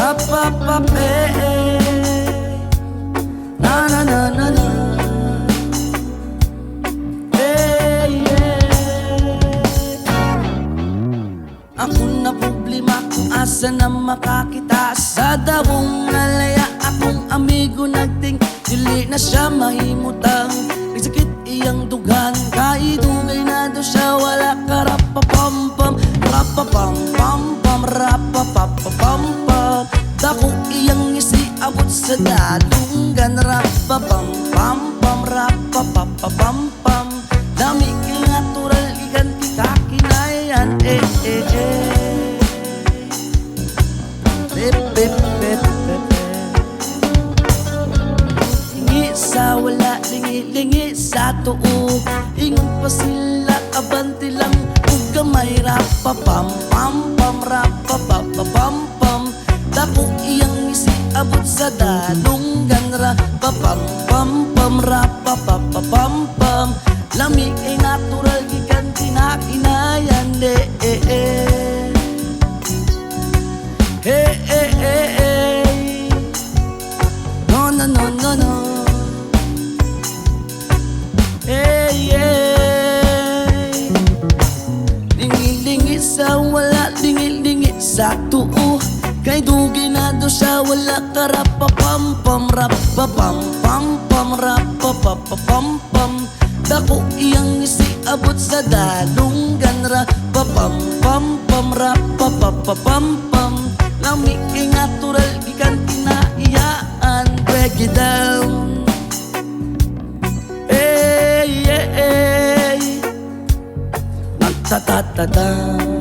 Rapapape, na na na na na. Ako na problema kung asa na makakita. Sa dawong nalaya akong amigo nagting dili na siya mahimutang. Nagsakit iyang dugan, kaidugay na do siya. Wala ka rapapampam, rapapampam, rapapapampam. Dako iyang isi abot sa dalunggan. Rapapampam, rapapapampam. Dami kang natural ikan kakinayan. Lingi sa wala, lingi sa tuo. Ingon pa sila abanti lang ug gamay. Rapapam pam pam rapapapam pam. Dako iyang isi abot sa dalunggan. Rapapam pam pam rapapapam pam. Lami kay natural gikan kinakinayan. No no no no no. Lingi-lingi sa wala, lingi-lingi sa tuo. Kay dugi na do siya, wala ka rapapam-pam, rapapam-pam-pam, rapapapam-pam. Dako iyang isi abot sa dalunggan. Rapapam-pam-pam, rapapapam-pam. Lami kay natural gikan kinaiyaan. Break it down. Hey, hey, hey. Nagtatatata.